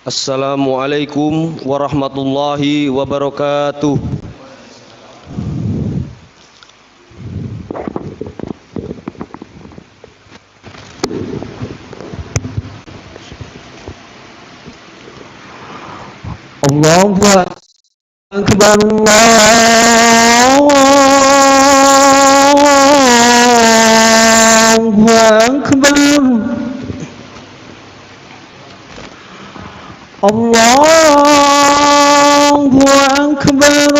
Assalamualaikum warahmatullahi wabarakatuh. Allahu Akbar, Allahu Akbar, Allahu Akbar,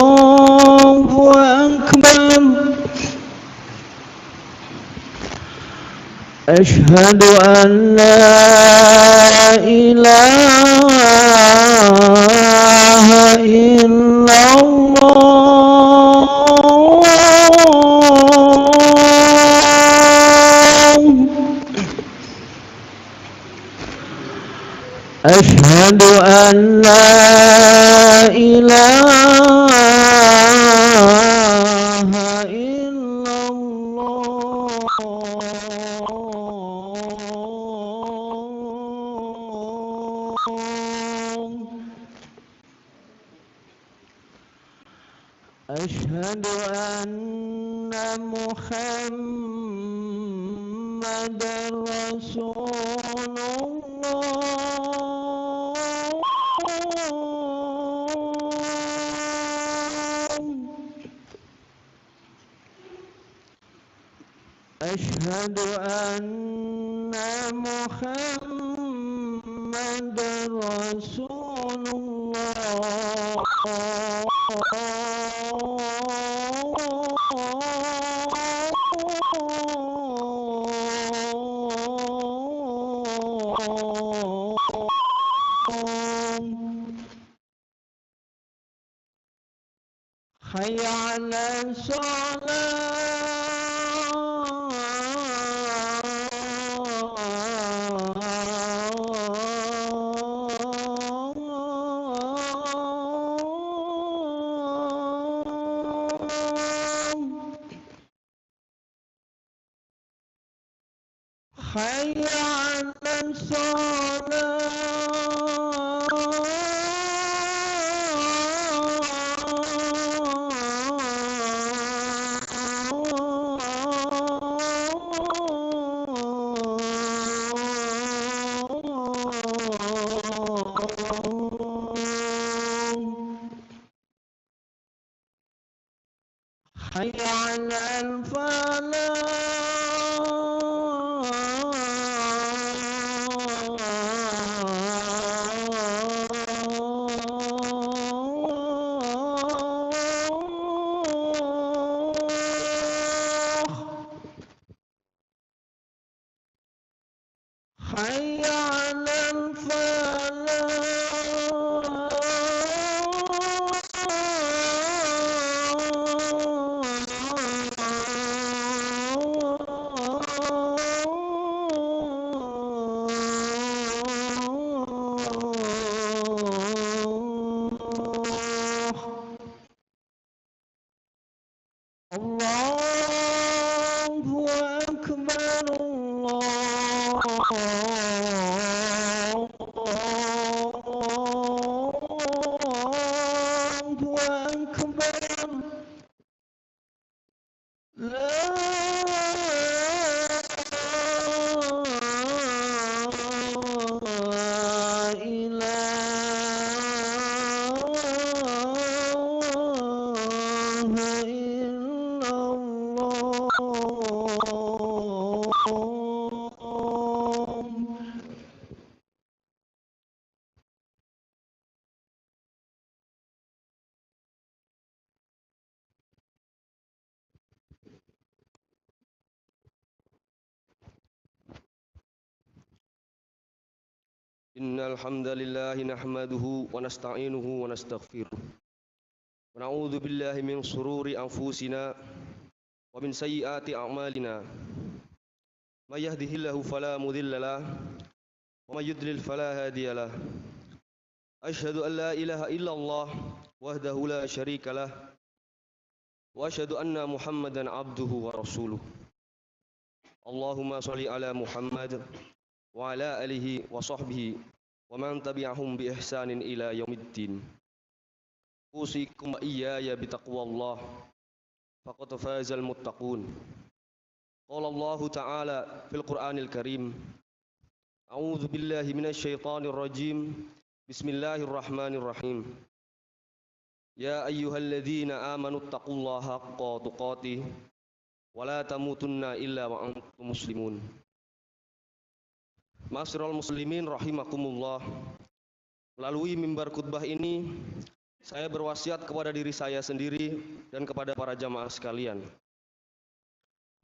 Allahu Akbar. Asyhadu an la ilaha illallah. Asyhadu an la ilaha illallah. Asyhadu anna Muhammadar Rasulullah. Asyhadu anna Muhammadar Rasulullah. Hayya 'alas Hayya 'alas Hayya 'alal falah. Hayya 'alal Allahu Akbar, Allahu Akbar. La ilaha illallah. Innal hamdalillah nahmaduhu wa nasta'inuhu wa nastaghfiruh. Wa na'udzu billahi min shururi anfusina wa min sayyiati a'malina. May yahdihillahu fala mudilla lahu wa may yudlil fala hadiya lahu. Asyhadu an la ilaha illallah wahdahu la syarika lah wa asyhadu anna Muhammadan abduhu wa rasuluh. Allahumma shalli ala Muhammad wa ala alihi wa sahbihi wa man tabi'ahum bi ihsanin ila yaumiddin. Usikum wa iyaya bitaqwallah faqad fazal muttaqun. Qala Allah Ta'ala fil Qur'anil Karim. A'udzu billahi minasy syaithanir rajim. Bismillahirrahmanirrahim. Ya ayyuhalladzina amanu taqullaha haqqa tuqatih wa la tamutunna illa wa antum muslimun. Ma'asyiral muslimin rahimakumullah. Melalui mimbar khutbah ini saya berwasiat kepada diri saya sendiri dan kepada para jamaah sekalian.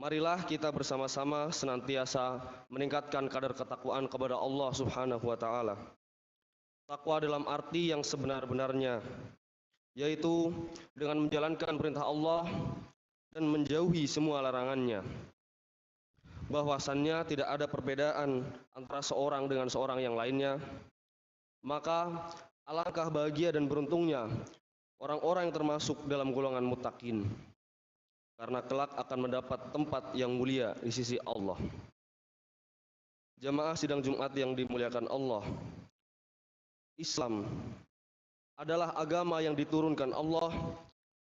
Marilah kita bersama-sama senantiasa meningkatkan kadar ketakwaan kepada Allah Subhanahu wa taala. Takwa dalam arti yang sebenar-benarnya, yaitu dengan menjalankan perintah Allah dan menjauhi semua larangannya. Bahwasannya tidak ada perbedaan antara seorang dengan seorang yang lainnya. Maka alangkah bahagia dan beruntungnya orang-orang yang termasuk dalam golongan muttaqin, karena kelak akan mendapat tempat yang mulia di sisi Allah. Jamaah sidang Jumat yang dimuliakan Allah, Islam adalah agama yang diturunkan Allah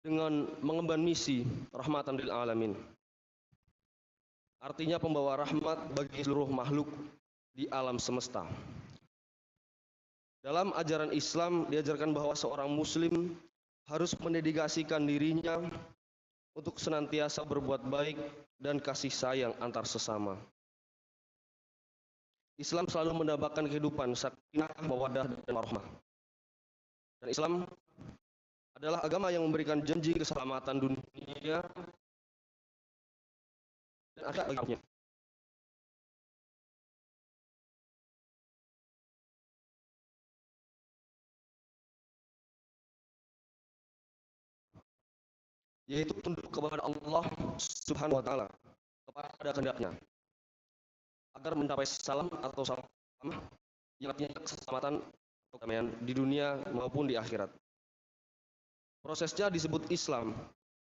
dengan mengemban misi rahmatan lil alamin. Artinya pembawa rahmat bagi seluruh makhluk di alam semesta. Dalam ajaran Islam diajarkan bahwa seorang muslim harus mendedikasikan dirinya untuk senantiasa berbuat baik dan kasih sayang antar sesama. Islam selalu mendambakan kehidupan sakinah, mawaddah, dan warahmah. Dan Islam adalah agama yang memberikan janji keselamatan dunia dan akhirat bagi umatnya. Yaitu tunduk kepada Allah Subhanahu wa taala kepada kehendaknya agar mencapai salam atau salamah yang artinya keselamatan atau kedamaian di dunia maupun di akhirat. Prosesnya disebut Islam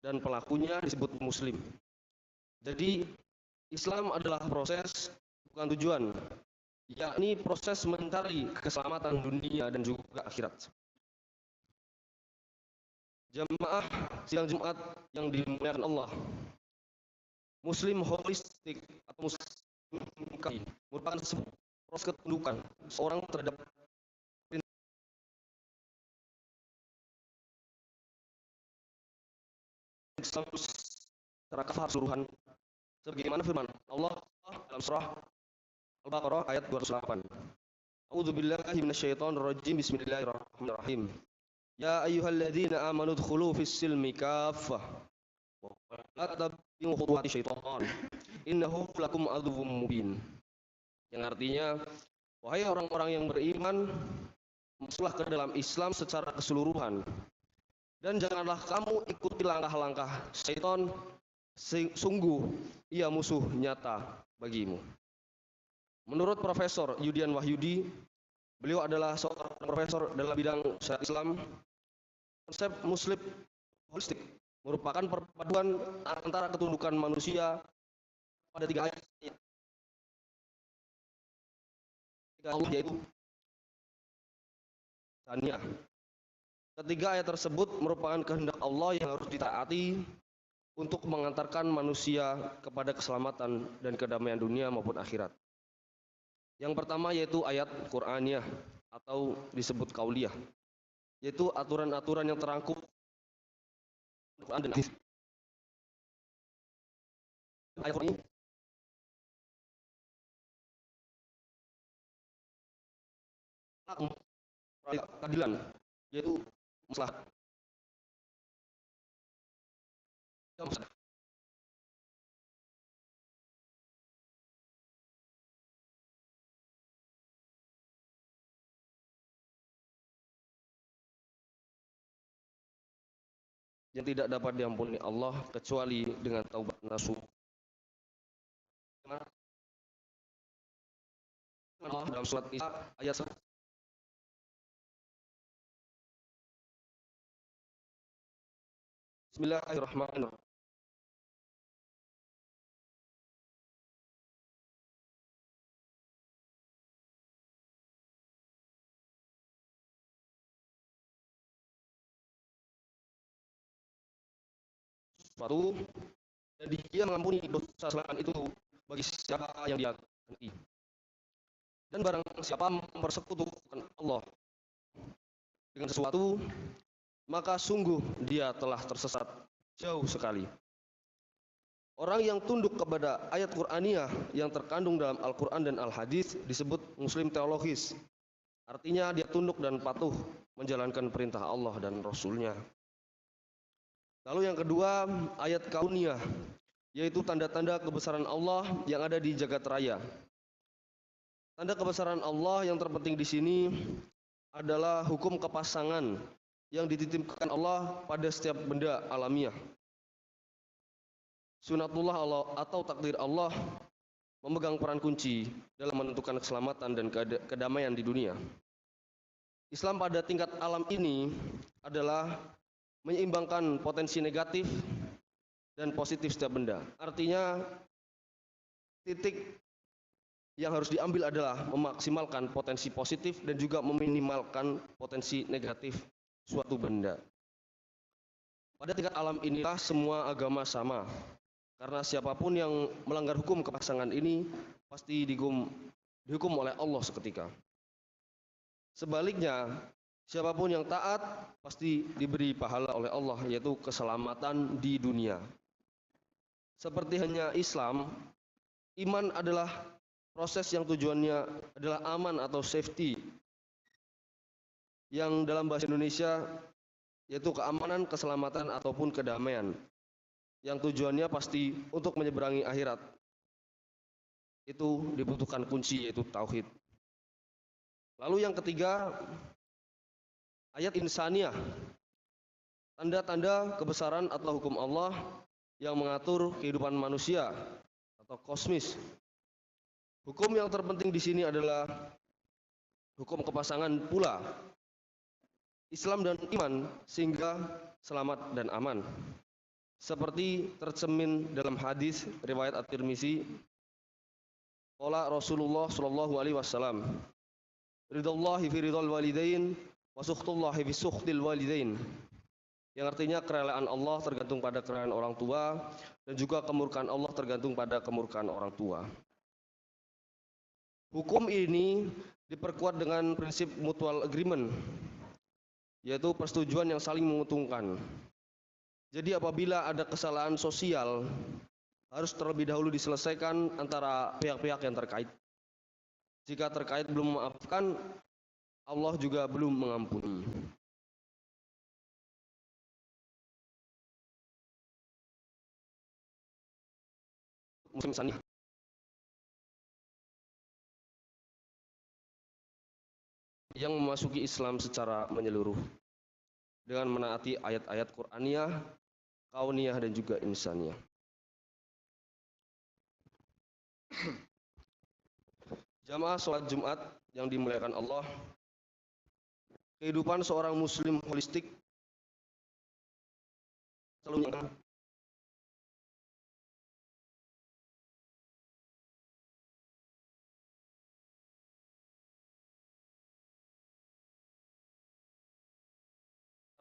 dan pelakunya disebut muslim. Jadi Islam adalah proses, bukan tujuan, yakni proses mencari keselamatan dunia dan juga akhirat. Jamaah sidang Jumat yang dimuliakan Allah, muslim holistik atau muslim merupakan sebuah proses ketundukan seorang terhadap Islam secara keseluruhan, sebagaimana firman Allah dalam surah Al-Baqarah ayat 208. A'udzu billahi minasyaitonir rajim. Bismillahirrahmanirrahim. Ya ayyuhalladzina amanu dkhulu fis-silmi kaffah wa la tattabi'u khutuwati syaitan innahu lakum aduwwum mubin. Yang artinya, wahai orang-orang yang beriman, masuklah ke dalam Islam secara keseluruhan dan janganlah kamu ikuti langkah-langkah syaitan, sungguh ia musuh nyata bagimu. Menurut Profesor Yudian Wahyudi, beliau adalah seorang profesor dalam bidang syariat Islam. Konsep muslim holistik merupakan perpaduan antara ketundukan manusia pada tiga ayat, yaitu Tania. Ketiga ayat tersebut merupakan kehendak Allah yang harus ditaati untuk mengantarkan manusia kepada keselamatan dan kedamaian dunia maupun akhirat. Yang pertama yaitu ayat Qur'aniyah atau disebut kauliyah, yaitu aturan-aturan yang terangkum Quran dan hadis. Ayat ini keadilan, yaitu maslahat. Yang tidak dapat diampuni Allah kecuali dengan taubat nasuh. Allah dalam surat Isa ayat Bismillahirrahmanirrahim. Suatu dan dia mengampuni dosa selain itu bagi siapa yang dia kehendaki. Dan barang siapa mempersekutukan Allah dengan sesuatu, maka sungguh dia telah tersesat jauh sekali. Orang yang tunduk kepada ayat Qur'aniyah yang terkandung dalam Al-Quran dan Al-Hadis disebut muslim teologis. Artinya dia tunduk dan patuh menjalankan perintah Allah dan Rasul-Nya. Lalu yang kedua, ayat kauniyah, yaitu tanda-tanda kebesaran Allah yang ada di jagat raya. Tanda kebesaran Allah yang terpenting di sini adalah hukum kepasangan yang dititipkan Allah pada setiap benda alamiah. Sunatullah Allah atau takdir Allah memegang peran kunci dalam menentukan keselamatan dan kedamaian di dunia. Islam pada tingkat alam ini adalah menyeimbangkan potensi negatif dan positif setiap benda. Artinya titik yang harus diambil adalah memaksimalkan potensi positif dan juga meminimalkan potensi negatif suatu benda. Pada tingkat alam inilah semua agama sama. Karena siapapun yang melanggar hukum kepasangan ini pasti dihukum oleh Allah seketika. Sebaliknya, siapapun yang taat pasti diberi pahala oleh Allah, yaitu keselamatan di dunia. Seperti hanya Islam, iman adalah proses yang tujuannya adalah aman atau safety, yang dalam bahasa Indonesia yaitu keamanan, keselamatan ataupun kedamaian, yang tujuannya pasti untuk menyeberangi akhirat. Itu dibutuhkan kunci, yaitu tauhid. Lalu yang ketiga, ayat insaniyah, tanda-tanda kebesaran atau hukum Allah yang mengatur kehidupan manusia atau kosmis. Hukum yang terpenting di sini adalah hukum kepasangan pula. Islam dan iman sehingga selamat dan aman. Seperti tercermin dalam hadis riwayat At-Tirmizi, qala Rasulullah sallallahu alaihi wasallam, ridallahi fi ridal walidain wa sukhtullahi fi sukhtil walidain. Yang artinya kerelaan Allah tergantung pada kerelaan orang tua dan juga kemurkaan Allah tergantung pada kemurkaan orang tua. Hukum ini diperkuat dengan prinsip mutual agreement, yaitu persetujuan yang saling menguntungkan. Jadi apabila ada kesalahan sosial, harus terlebih dahulu diselesaikan antara pihak-pihak yang terkait. Jika terkait belum memaafkan, Allah juga belum mengampuni. Muslim saniyah, yang memasuki Islam secara menyeluruh dengan menaati ayat-ayat Qur'aniyah, kauniyah dan juga insaniyah. Jamaah sholat Jumat yang dimuliakan Allah, kehidupan seorang muslim holistik selalu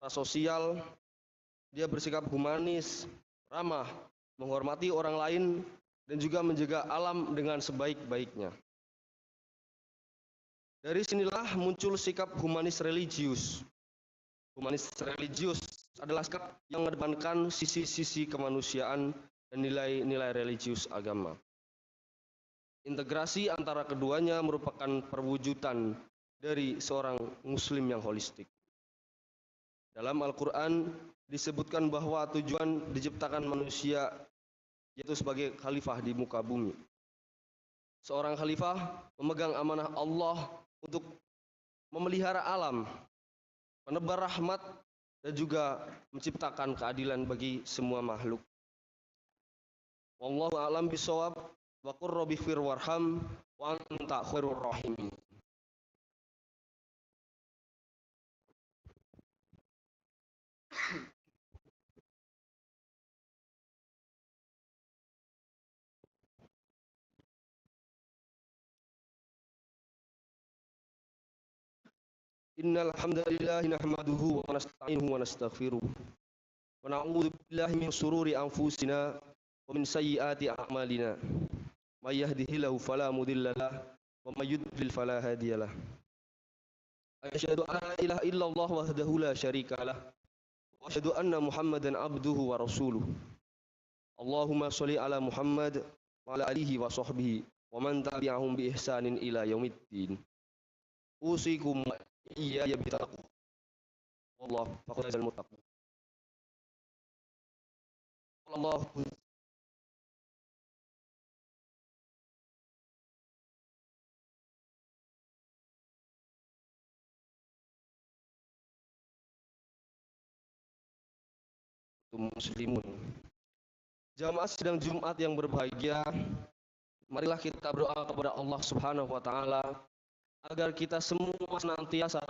sosial, dia bersikap humanis, ramah, menghormati orang lain, dan juga menjaga alam dengan sebaik-baiknya. Dari sinilah muncul sikap humanis religius. Humanis religius adalah sikap yang mengedepankan sisi-sisi kemanusiaan dan nilai-nilai religius agama. Integrasi antara keduanya merupakan perwujudan dari seorang muslim yang holistik. Dalam Al-Quran disebutkan bahwa tujuan diciptakan manusia yaitu sebagai khalifah di muka bumi. Seorang khalifah memegang amanah Allah untuk memelihara alam, menebar rahmat, dan juga menciptakan keadilan bagi semua makhluk. Wallahu a'lam bishawab. Wa qur rabbighfir warham wa anta khairur rahimin. Innal hamdalillah nahmaduhu wa nasta'inuhu wa nastaghfiruh. Wa na'udzu billahi min shururi anfusina wa min sayyiati a'malina. May yahdihillahu fala mudilla lahu wa may yudlil fala hadiyalah. Asyhadu an la ilaha illallah wahdahu la syarika lah. Wa asyhadu anna Muhammadan abduhu wa rasuluh. Allahumma sholli ala Muhammad wa ala alihi wa sahbihi wa man tabi'ahum bi ihsanin ila yaumiddin. Usikum iya ya bitaqwa. Wallahu faqad azal muttaqin. Allah muslimun. Jamaah sidang Jumat yang berbahagia, marilah kita berdoa kepada Allah Subhanahu wa taala agar kita semua senantiasa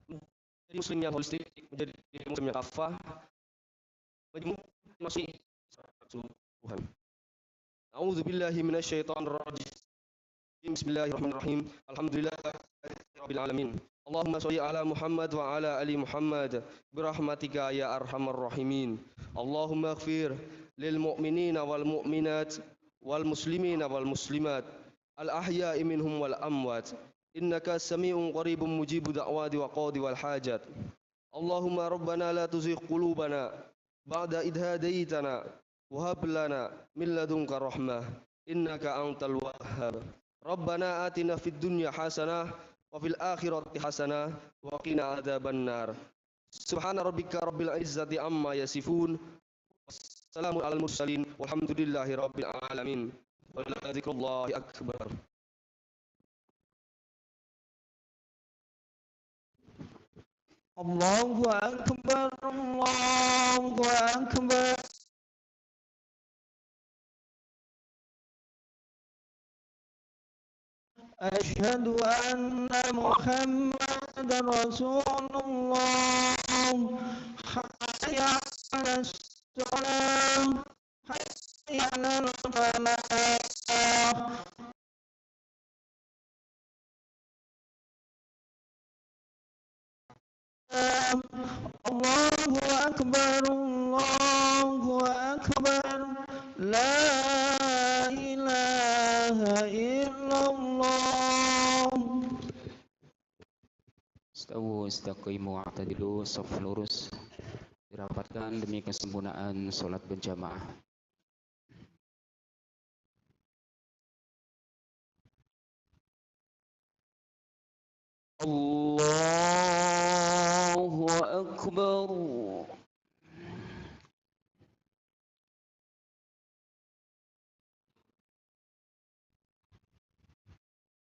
menjadi muslim yang holistik, menjadi muslim yang kafah, menjadi masih Tuhan. A'udzu billahi minasyaitonir rajim. Bismillahirrahmanirrahim. Alhamdulillahirabbil alamin. Allahumma shalli ala Muhammad wa ala ali Muhammad birahmatika ya arhamar rahimin. Allahumma ighfir lil mu'minina wal mu'minat wal muslimina wal muslimat al ahya'i minhum wal amwat. Innaka sami'un qaribun mujibu da'wati wa qadi wal hajat. Allahumma rabbana la tuzigh qulubana ba'da idh hadaytana wa hab lana min ladunka rahmah innaka antal wahhab. Rabbana atina fid dunya hasanah wa fil akhirati hasanah wa qina adzabannar. Subhana rabbika rabbil izzati amma yasifun. Wassalamun alal mursalin walhamdulillahi rabbil alamin. Wa la dzikrullahi akbar. Allahu akbar, Allahu akbar. Asyhadu anna Muhammadan Rasulullah. Hayya 'alas shalah, hayya 'alal falah. Allahu akbar, Allahu akbar. La ilaha illallah. Istawu istaqimu wa'tadilu, shaf lurus, dirapatkan demi kesempurnaan salat berjamaah. Allahu akbar.